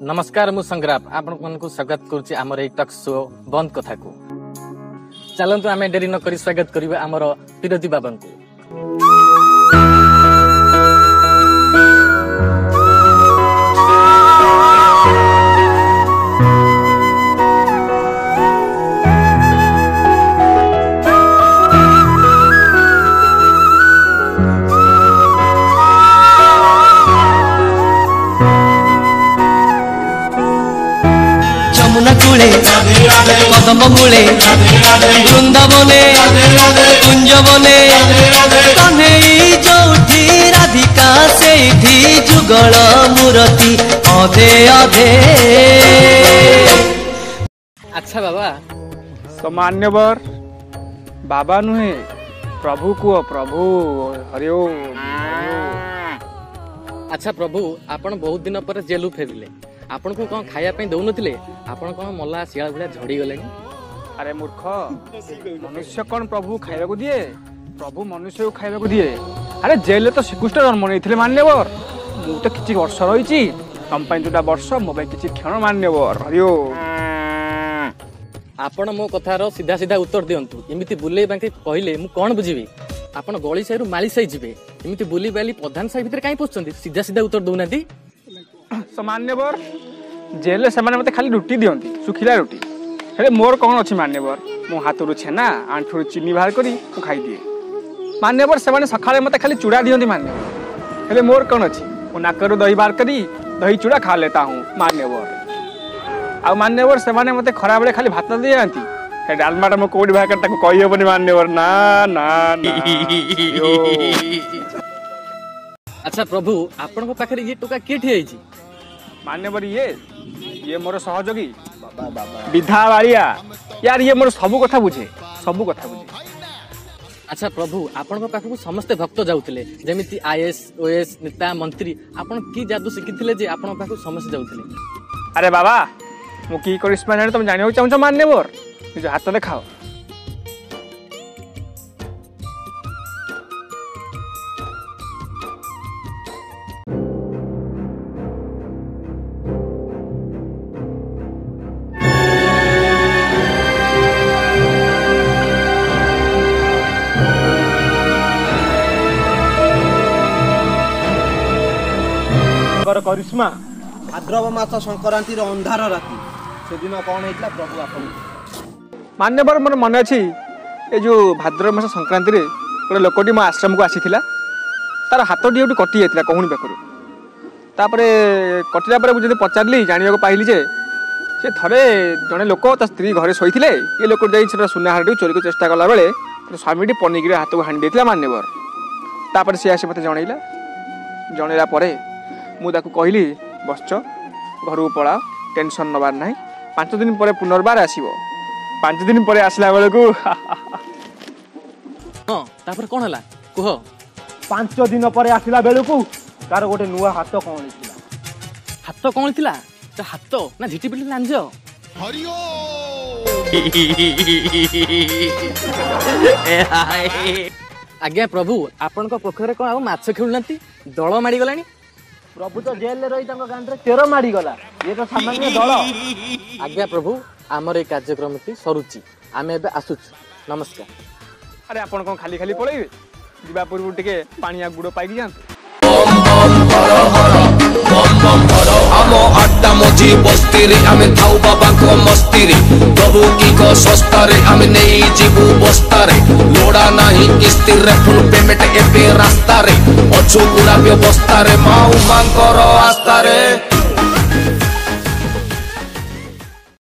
नमस्कार मु संग्राम आपण को स्वागत करुच्ची आमर ए टॉक शो बंद कथा को चलतु आम डेरी न करी स्वागत करिवे आमर पिरती बाबा को। कदम मूले वृंदावने कुंजवने कन्हई जोठी राधिका सेठी जुगल मूर्ति अधे अधे। अच्छा बाबा सामान्यवर बाबा नुहे प्रभु को प्रभु हरिओ। अच्छा प्रभु आपण बहुत दिन पर जेलू फेरिले आपण को कौन खाया पे दौन थे आपण कौन मल्ला शियाल भाया झड़ी गले। अरे मूर्ख मनुष्य कौन प्रभु खाइबा को दिए प्रभु मनुष्य को खाइबा को दिए। अरे जेल तो श्रीकृष्ण जन्म नहीं मान्यवर मु तो किछि वर्ष रही तुम दुटा वर्ष मो किछि क्षण मान्यवर हरिओ। आपण मो कथार सीधा सीधा उत्तर दियंतु एमिति बुले बांके कहले मु कौन बुझीबी आपण गली साइरु माली साइ जिवे एमिति बुली बाली प्रधान साइ भीतर काई पोछंती सीधा सीधा उत्तर दउनाती। मान्यवर जेल से मते खाली रुटी दियंती सुखिला रुटी हेले मोर कौन अच्छी मान्यवर मो हाथ छेना आंठू चीनी बाहर करी मु खाई दिए। मान्यवर से सकाळे मते खाली चूड़ा दियंती मान्यवर हेले मोर कौन अच्छी मो नाकरू दही बाहर करी दही चूड़ा खा लेता हूँ मान्यवर। आ मान्यवर से मते खरा बेले खाली भात दियंती हे डालमाटा मो कोडी भाकर ताको कहि हेबनी मान्यवर ना ना ना। अच्छा प्रभु आपण को पाखरे ये टोका के ठिया छी मान्यवर ये मोर सहयोगी विधा बारिया यार ये मोर सब कथा बुझे सब कथा बुझे। अच्छा प्रभु आपण को पाखु समस्त भक्त जाउथिले जेमिति आईएएस ओएस नेता मंत्री आपण की जादू शिखिथिले जे आपण पाखु समस्त जाउथिले। अरे बाबा मु की करिश्मा जाने तुम जानियो चाहू मान्यवर निज हाथ देखाओ। करिश्मा भाद्रव मास संक्रांति अंधार राति से दिन कौन होता प्रभु आपन मान्यवर मोर मन अच्छी ये जो भाद्रव मास संक्रांति रे गोटे लोकटी मो आश्रम को आसीथिला तार हाथटी गोटे कटि जाइथिला कहूनी पाखरु तापरे कटिला परे मुझे पचारली जानिया को पाइली जे से थरे जने लोक ता स्त्री घरे सोईथिले ये लोक जाई से सुना हारटी चोरी को चेष्टा कला बेले स्वामीटी पनिकी हाथ को हाणी देथिला मान्यवर। तापरे से आसी मते जणैला परे मु ताकू कहली बसच घर को पड़ा टेंशन नबार ना 5 दिन पर पुनर्बार आसीबो 5 दिन पर आसला बेले को हां तापर कोन हला कह 5 दिन पर आसला बेले को तार गोटे नुआ हाथ कौन हाथ कौन थिला तो हाथ ना झिटी पिटी लांज हरिओ। आज्ञा प्रभु आपण को पोखरे कोन आ माछ खेलुनती दळ माडी गलानी प्रभु तो जेल रही गांधे तेर मारी गला ये तो सामान्य दल। आज्ञा प्रभु आमर ये कार्यक्रम सरुची आमे एबे आसुछु नमस्कार। अरे आपण कोन खाली खाली पळेबे दिबा पूर्व टिके पानिया गुडो पाइकी जांत। आम आड्डा मझी बस्ती रे आमे थाउ बाबा को मस्ती रे प्रभु की को सस्ता रे आमे नहीं जीवु बस्ता रे लोड़ा नहीं किस्ती रे फुल पेमेंट एबे रास्ता रे अछु गुड़ा व्यवस्था रे माऊ मांकर आस्था रे।